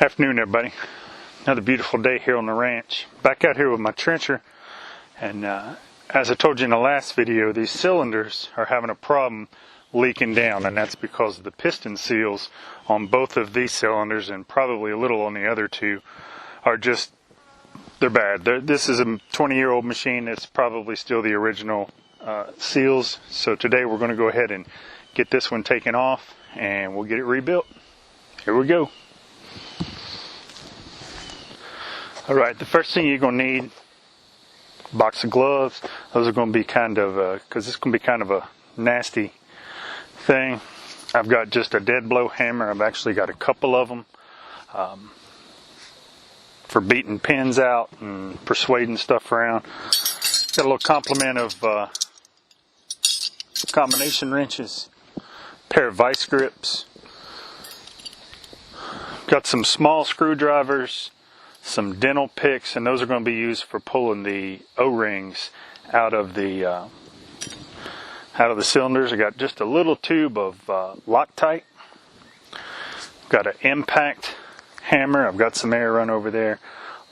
Afternoon, everybody. Another beautiful day here on the ranch. Back out here with my trencher, and as I told you in the last video, these cylinders are having a problem leaking down, and that's because the piston seals on both of these cylinders and probably a little on the other two are just, they're bad. This is a 20-year-old machine. It's probably still the original seals. So today we're going to go ahead and get this one taken off and we'll get it rebuilt. Here we go. Alright, the first thing you're going to need, a box of gloves. Those are going to be kind of, because this is going to be kind of a nasty thing. I've got just a dead blow hammer. I've actually got a couple of them for beating pins out and persuading stuff around. Got a little complement of combination wrenches, pair of vice grips. Got some small screwdrivers, some dental picks, and those are going to be used for pulling the O-rings out of the cylinders. I got just a little tube of Loctite. Got an impact hammer. I've got some air run over there. A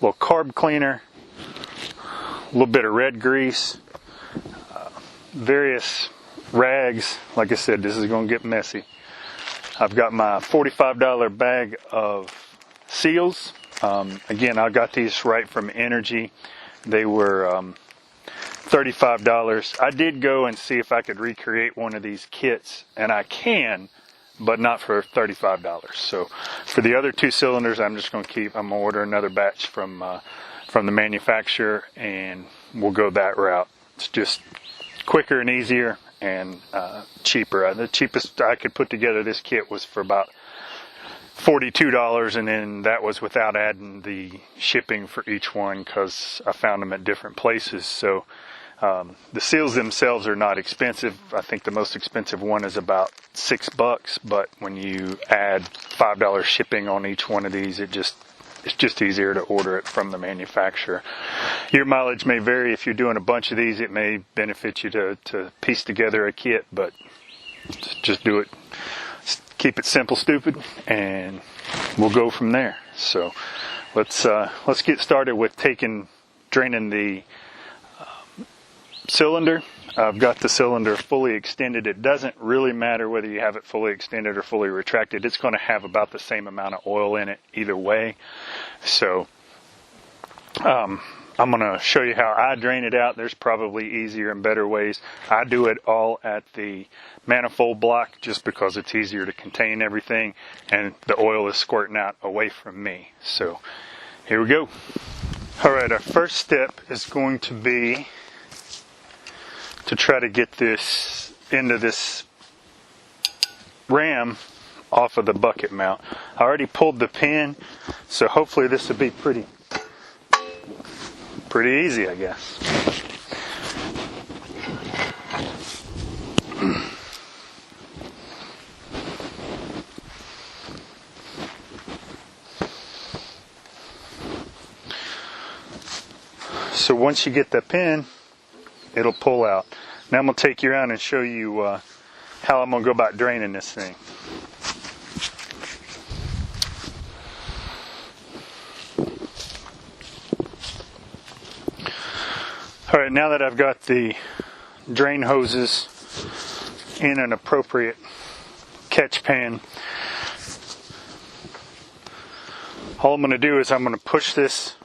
little carb cleaner. A little bit of red grease. Various rags. Like I said, this is going to get messy. I've got my $45 bag of seals. Again, I got these right from Energy. They were $35. I did go and see if I could recreate one of these kits, and I can, but not for $35. So for the other two cylinders, I'm going to order another batch from the manufacturer, and we'll go that route. It's just quicker and easier and cheaper. The cheapest I could put together this kit was for about $42, and then that was without adding the shipping for each one because I found them at different places. So the seals themselves are not expensive. I think the most expensive one is about $6, but when you add $5 shipping on each one of these, it's just easier to order it from the manufacturer. Your mileage may vary. If you're doing a bunch of these, it may benefit you to piece together a kit, but just do it. Keep it simple, stupid, and we'll go from there. So let's get started with draining the cylinder. I've got the cylinder fully extended. It doesn't really matter whether you have it fully extended or fully retracted. It's going to have about the same amount of oil in it either way. So I'm going to show you how I drain it out. There's probably easier and better ways. I do it all at the manifold block just because it's easier to contain everything, and the oil is squirting out away from me. So here we go. Alright, our first step is going to be to try to get this into this ram off of the bucket mount. I already pulled the pin, so hopefully this will be pretty easy, I guess. So once you get the pin, it'll pull out. Now I'm going to take you around and show you how I'm going to go about draining this thing. Alright, now that I've got the drain hoses in an appropriate catch pan, all I'm going to do is I'm going to push this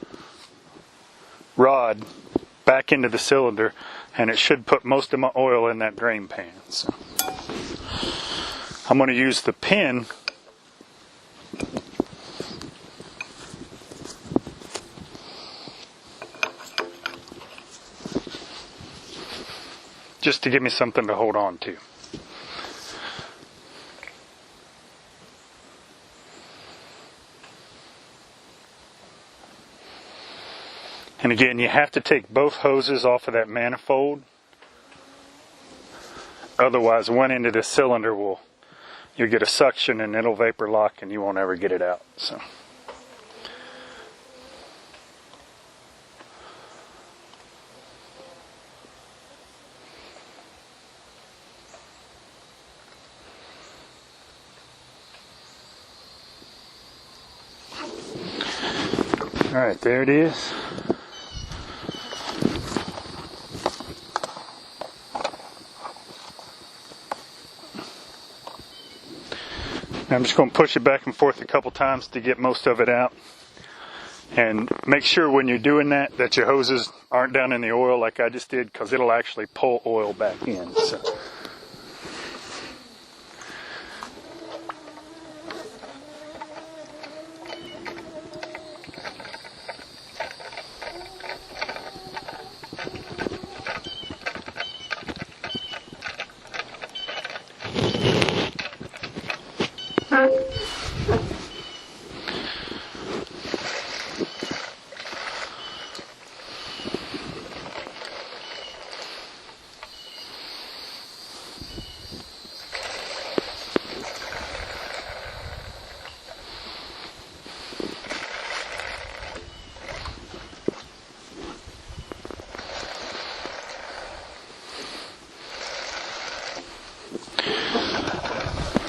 rod back into the cylinder, and it should put most of my oil in that drain pan. So I'm going to use the pin just to give me something to hold on to. And again, you have to take both hoses off of that manifold. Otherwise, one end of the cylinder you'll get a suction and it'll vapor lock and you won't ever get it out. So Alright, there it is. I'm just going to push it back and forth a couple times to get most of it out. And make sure when you're doing that, that your hoses aren't down in the oil like I just did, because it'll actually pull oil back in. So.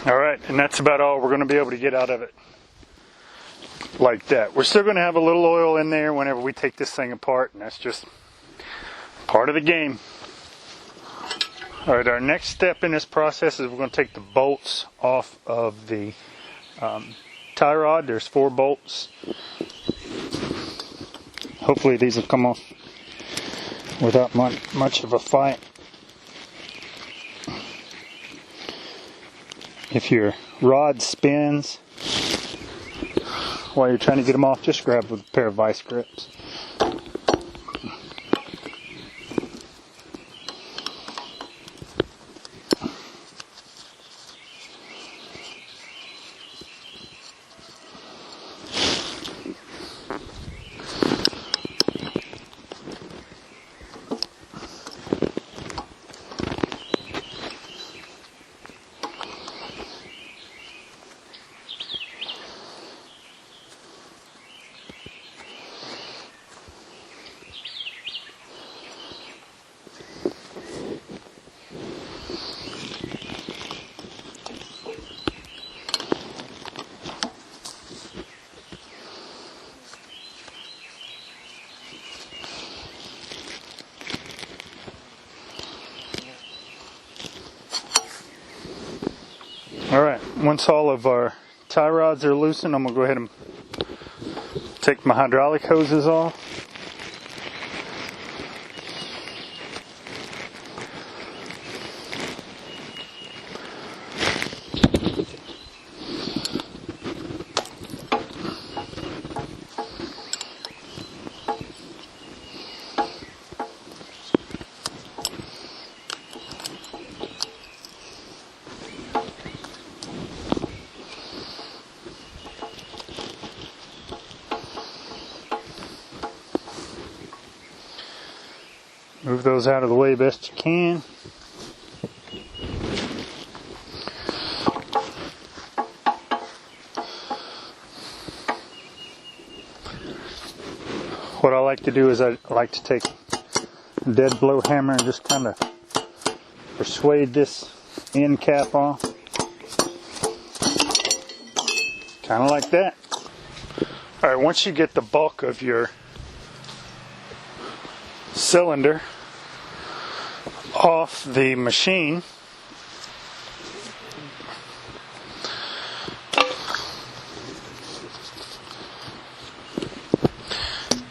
Alright, and that's about all we're going to be able to get out of it like that. We're still going to have a little oil in there whenever we take this thing apart, and that's just part of the game. Alright, our next step in this process is we're going to take the bolts off of the tie rod. There's 4 bolts. Hopefully these will come off without much of a fight. If your rod spins while you're trying to get them off, just grab a pair of vice grips. Alright, once all of our tie rods are loosened, I'm going to go ahead and take my hydraulic hoses off. Move those out of the way best you can. What I like to do is I like to take a dead blow hammer and just kind of persuade this end cap off. Kind of like that. Alright, once you get the bulk of your cylinder off the machine,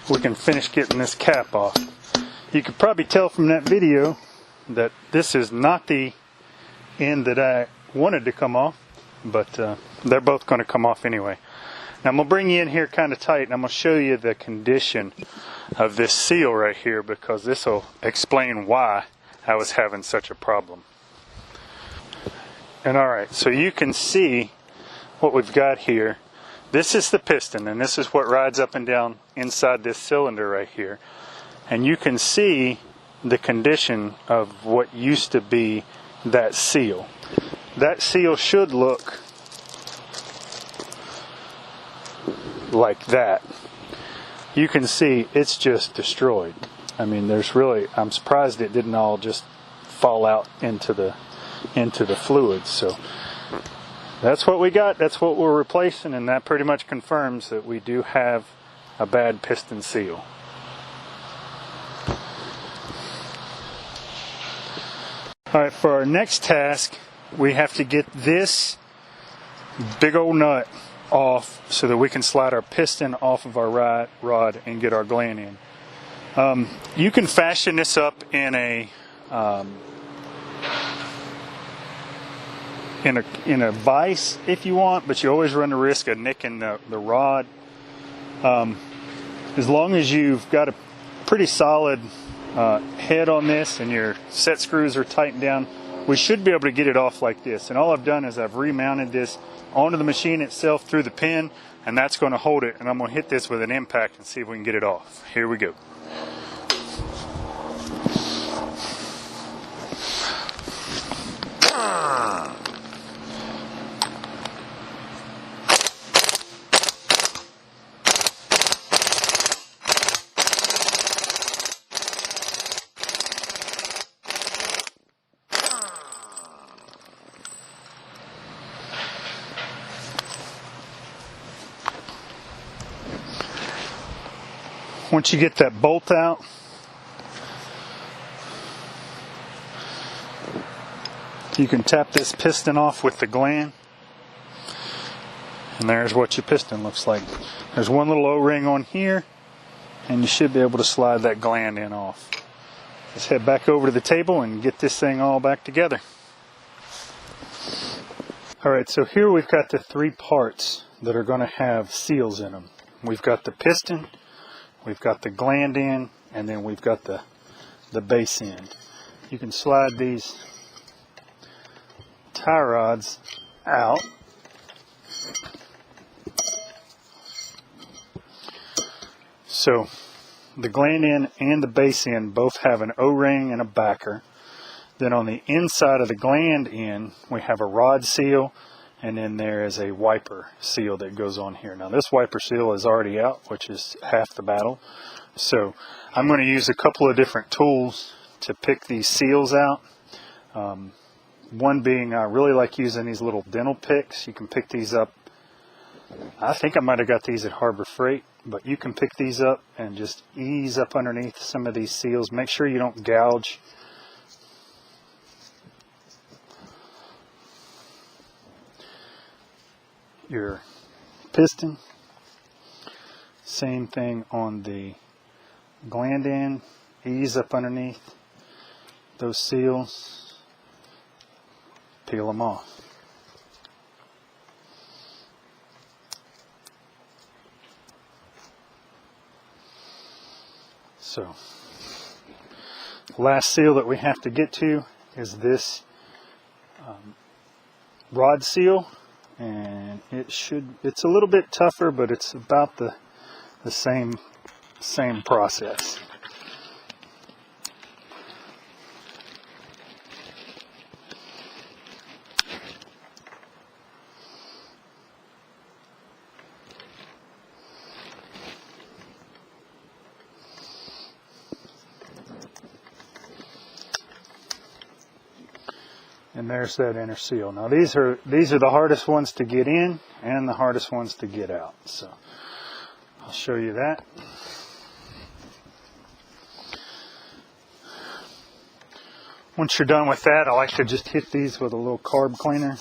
we can finish getting this cap off. You could probably tell from that video that this is not the end that I wanted to come off, but they're both going to come off anyway. Now I'm going to bring you in here kind of tight, and I'm going to show you the condition of this seal right here, because this will explain why I was having such a problem. And alright, so you can see what we've got here. This is the piston, and this is what rides up and down inside this cylinder right here. And you can see the condition of what used to be that seal. That seal should look like that. You can see it's just destroyed. I mean, I'm surprised it didn't all just fall out into the fluids. So that's what we got. That's what we're replacing, and that pretty much confirms that we do have a bad piston seal. Alright, for our next task, we have to get this big old nut off so that we can slide our piston off of our rod and get our gland in. You can fashion this up in a vise if you want, but you always run the risk of nicking the rod. As long as you've got a pretty solid head on this and your set screws are tightened down, we should be able to get it off like this. And all I've done is I've remounted this onto the machine itself through the pin, and that's going to hold it, and I'm going to hit this with an impact and see if we can get it off. Here we go. Once you get that bolt out, you can tap this piston off with the gland, and there's what your piston looks like. There's one little O-ring on here, and you should be able to slide that gland in off. Let's head back over to the table and get this thing all back together. Alright, so here we've got the three parts that are going to have seals in them. We've got the piston, we've got the gland end, and then we've got the base end. You can slide these tie rods out. So the gland end and the base end both have an O-ring and a backer. Then on the inside of the gland end, we have a rod seal, and then there is a wiper seal that goes on here. Now this wiper seal is already out, which is half the battle. So I'm going to use a couple of different tools to pick these seals out. One being, I really like using these little dental picks. You can pick these up. I think I might have got these at Harbor Freight, but you can pick these up and just ease up underneath some of these seals. Make sure you don't gouge. Your piston. Same thing on the gland end. Ease up underneath those seals. Peel them off. So, last seal that we have to get to is this rod seal, and it's a little bit tougher, but it's about the same process. And there's that inner seal. Now these are the hardest ones to get in and the hardest ones to get out. So I'll show you that. Once you're done with that, I like to just hit these with a little carb cleaner.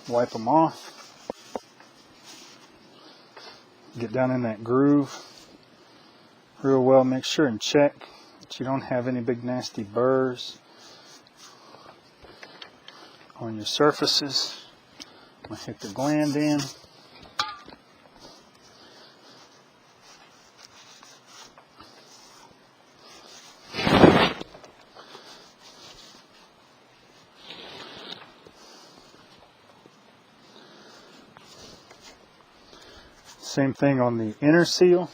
Wipe them off. Get down in that groove real well. Make sure and check that you don't have any big nasty burrs on your surfaces. I'm going to hit the gland in. Same thing on the inner seal.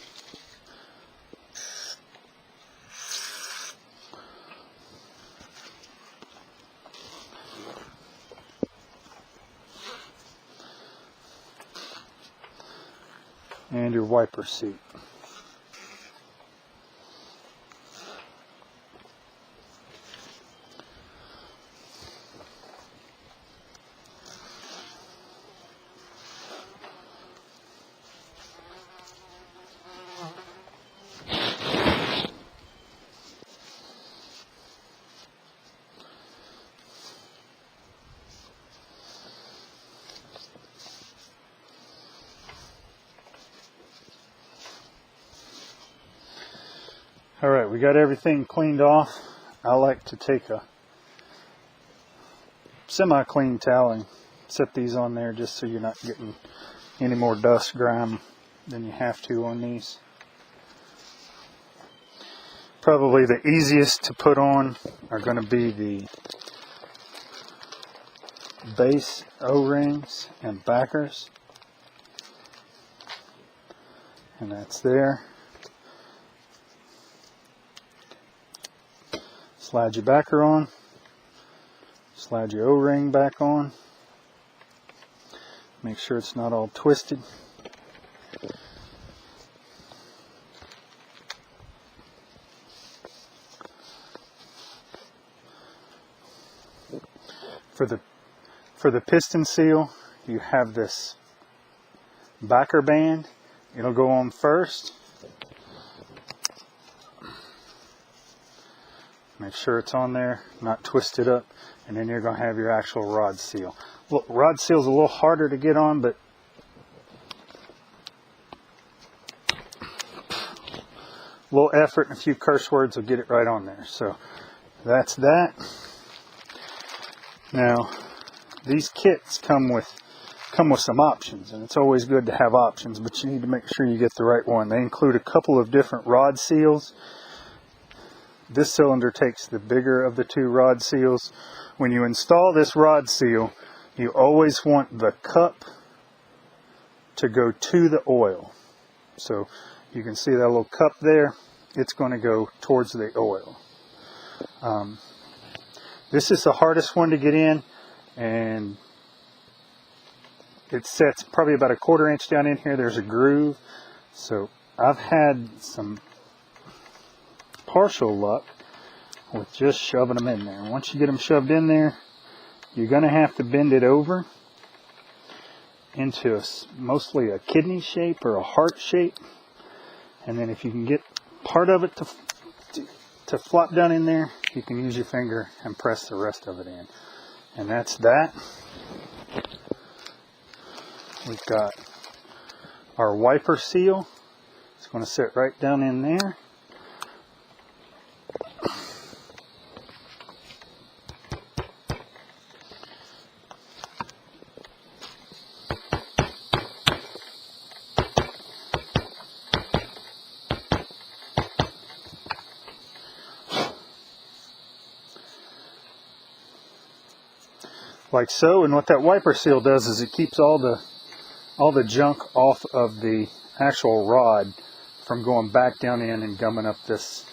And your wiper seat. Alright, we got everything cleaned off. I like to take a semi-clean towel and set these on there just so you're not getting any more dust, grime than you have to on these. Probably the easiest to put on are going to be the base O-rings and backers. And that's there. Slide your backer on. Slide your O-ring back on. Make sure it's not all twisted. For the piston seal, you have this backer band. It'll go on first. Make sure it's on there, not twisted up, and then you're going to have your actual rod seal. Look, rod seal's a little harder to get on, but a little effort and a few curse words will get it right on there. So that's that. Now, these kits come with some options, and it's always good to have options, but you need to make sure you get the right one. They include a couple of different rod seals. This cylinder takes the bigger of the two rod seals. When you install this rod seal, you always want the cup to go to the oil. So you can see that little cup there. It's going to go towards the oil. This is the hardest one to get in, and it sets probably about a 1/4 inch down in here. There's a groove. So I've had some partial luck with just shoving them in there. Once you get them shoved in there, you're going to have to bend it over into mostly a kidney shape or a heart shape. And then if you can get part of it to flop down in there, you can use your finger and press the rest of it in. And that's that. We've got our wiper seal. It's going to sit right down in there. Like so, and what that wiper seal does is it keeps all the junk off of the actual rod from going back down in and gumming up this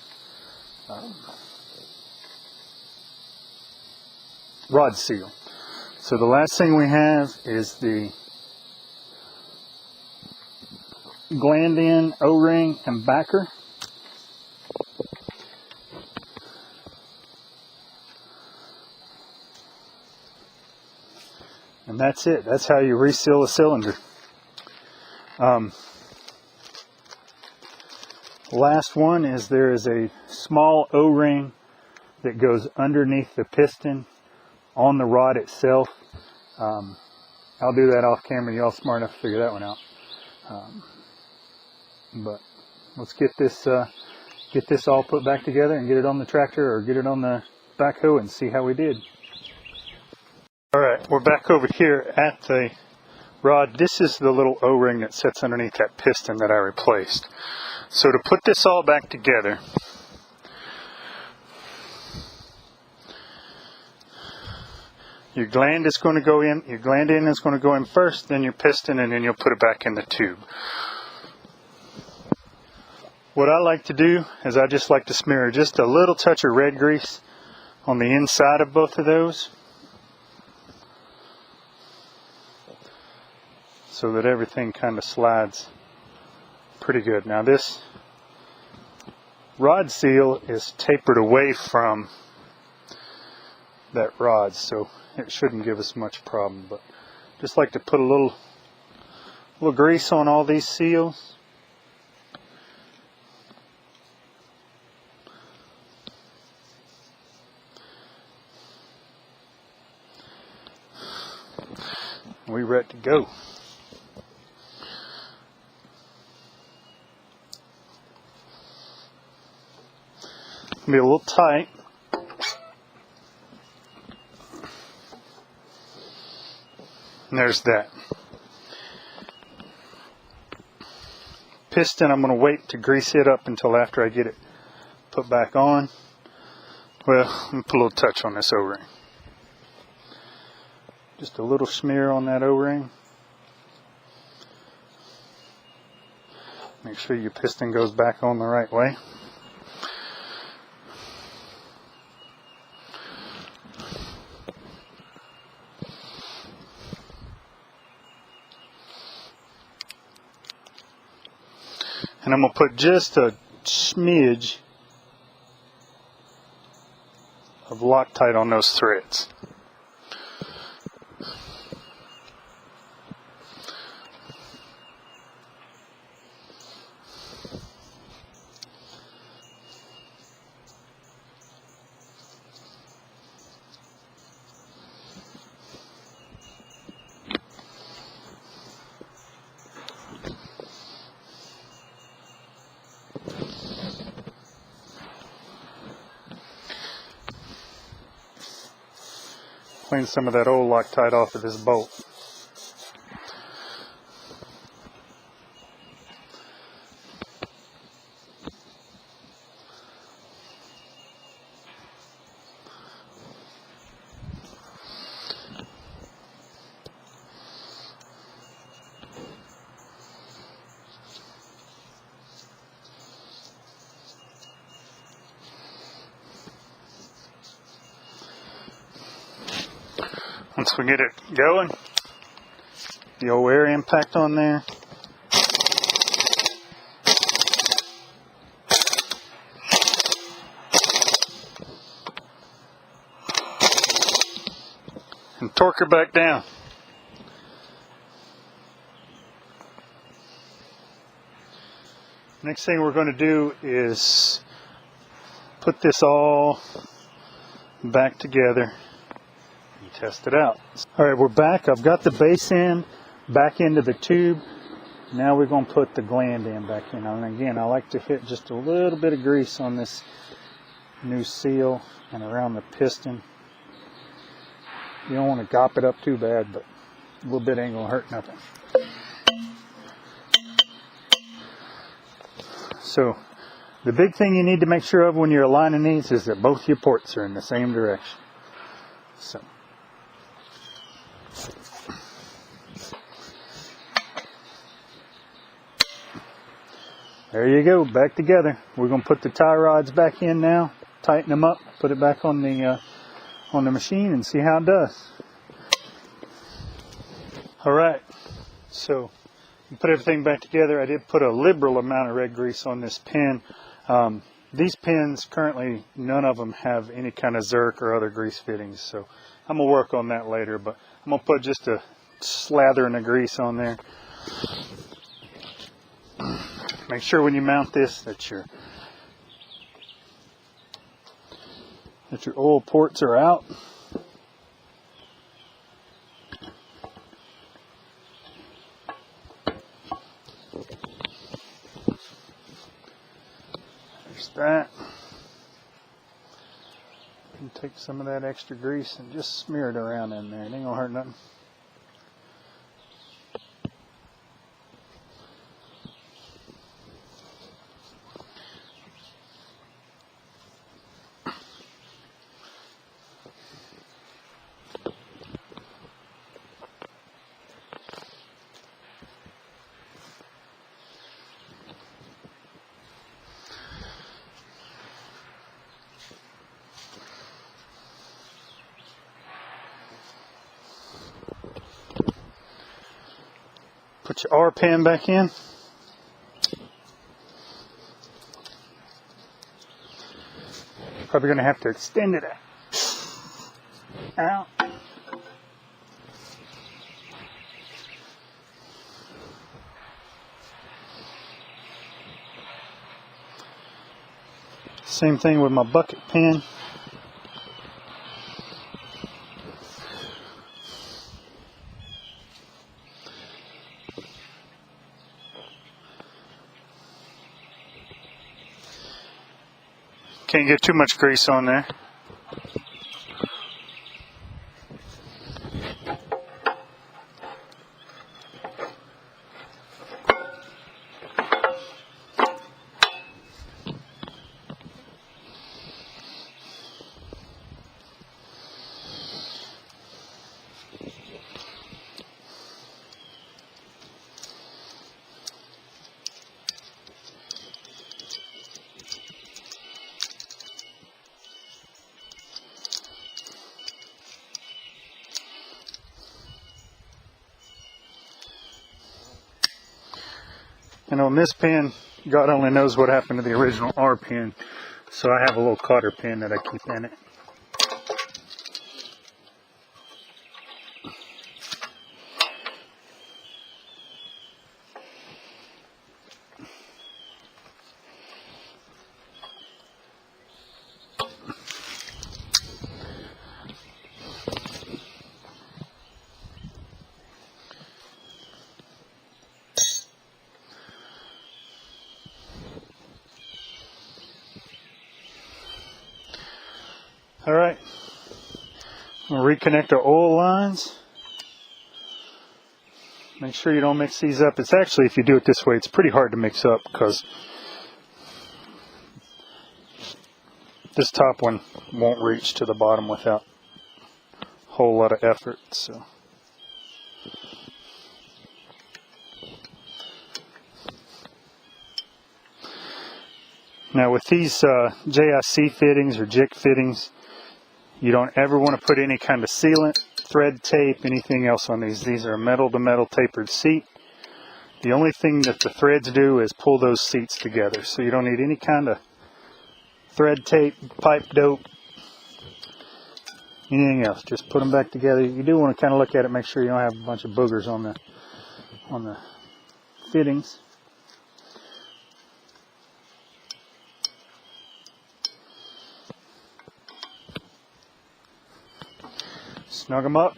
rod seal. So the last thing we have is the gland in, O-ring, and backer. And that's it. That's how you reseal a cylinder. Last one is there is a small O-ring that goes underneath the piston on the rod itself. I'll do that off camera. Y'all smart enough to figure that one out. But let's get this all put back together and get it on the tractor or get it on the backhoe and see how we did. Alright, we're back over here at the rod. This is the little O-ring that sits underneath that piston that I replaced. So to put this all back together, your gland is going to go in, your gland in is going to go in first, then your piston, and then you'll put it back in the tube. What I like to do is I just like to smear just a little touch of red grease on the inside of both of those, so that everything kind of slides pretty good. Now this rod seal is tapered away from that rod, so it shouldn't give us much problem, but just like to put a little grease on all these seals. We're ready to go. be a little tight. And there's that. Piston, I'm going to wait to grease it up until after I get it put back on. Well, I'm going to put a little touch on this O-ring. Just a little smear on that O-ring. Make sure your piston goes back on the right way. And I'm going to put just a smidge of Loctite on those threads. Clean some of that old Loctite off of this bolt. Once we get it going, the old air impact on there. And torque her back down. Next thing we're going to do is put this all back together. Test it out. Alright, we're back. I've got the base end back into the tube. Now we're going to put the gland end back in. And again, I like to hit just a little bit of grease on this new seal and around the piston. You don't want to gop it up too bad, but a little bit ain't going to hurt nothing. So, the big thing you need to make sure of when you're aligning these is that both your ports are in the same direction. So. There you go, back together. We're going to put the tie rods back in now, tighten them up, put it back on the machine and see how it does. Alright, so you put everything back together. I did put a liberal amount of red grease on this pin. These pins currently, none of them have any kind of Zerk or other grease fittings, so I'm going to work on that later, but I'm going to put just a slathering of grease on there. Make sure when you mount this that your oil ports are out. There's that. And take some of that extra grease and just smear it around in there. It ain't gonna hurt nothing. Put your R pin back in. Probably going to have to extend it out. Same thing with my bucket pin. Can't get too much grease on there. And on this pin, God only knows what happened to the original R pin, so I have a little cotter pin that I keep in it. Alright, I'm going to reconnect our oil lines. Make sure you don't mix these up. It's actually, if you do it this way, it's pretty hard to mix up because this top one won't reach to the bottom without a whole lot of effort. So. Now with these JIC fittings or JIC fittings, you don't ever want to put any kind of sealant, thread tape, anything else on these. These are a metal-to-metal tapered seat. The only thing that the threads do is pull those seats together. So you don't need any kind of thread tape, pipe dope, anything else. Just put them back together. You do want to kind of look at it, make sure you don't have a bunch of boogers on the fittings. Snug them up.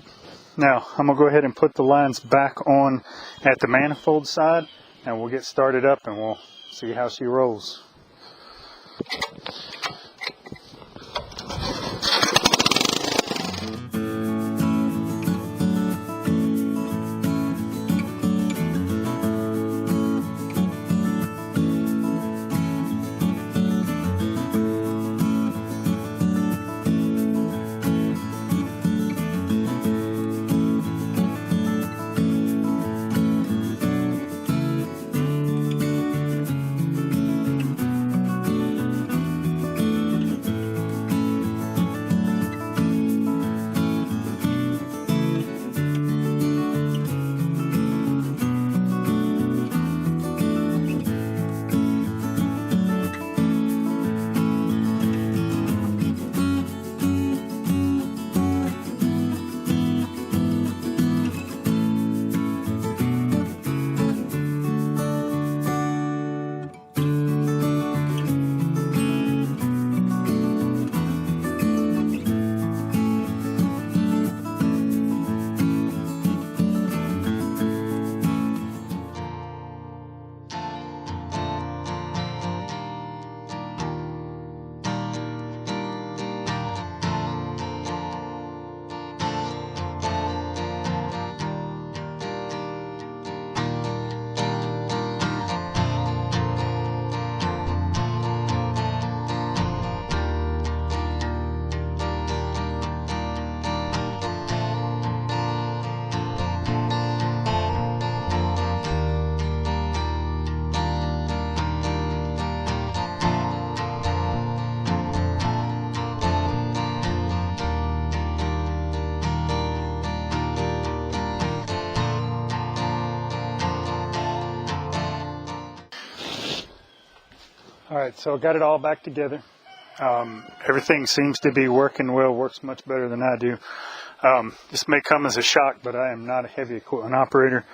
Now I'm going to go ahead and put the lines back on at the manifold side, and we'll get started up and we'll see how she rolls. Alright, so I got it all back together. Everything seems to be working well, works much better than I do. This may come as a shock, but I am not a heavy equipment operator.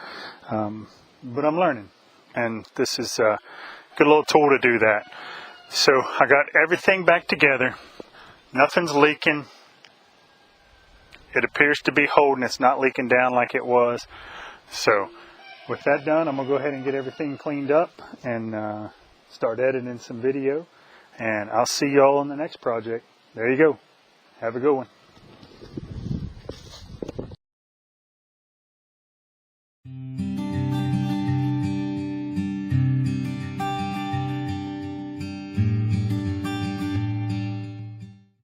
But I'm learning, and this is a good little tool to do that. So I got everything back together. Nothing's leaking. It appears to be holding. It's not leaking down like it was. So with that done, I'm going to go ahead and get everything cleaned up and start editing some video, And I'll see y'all on the next project. There you go. Have a good one.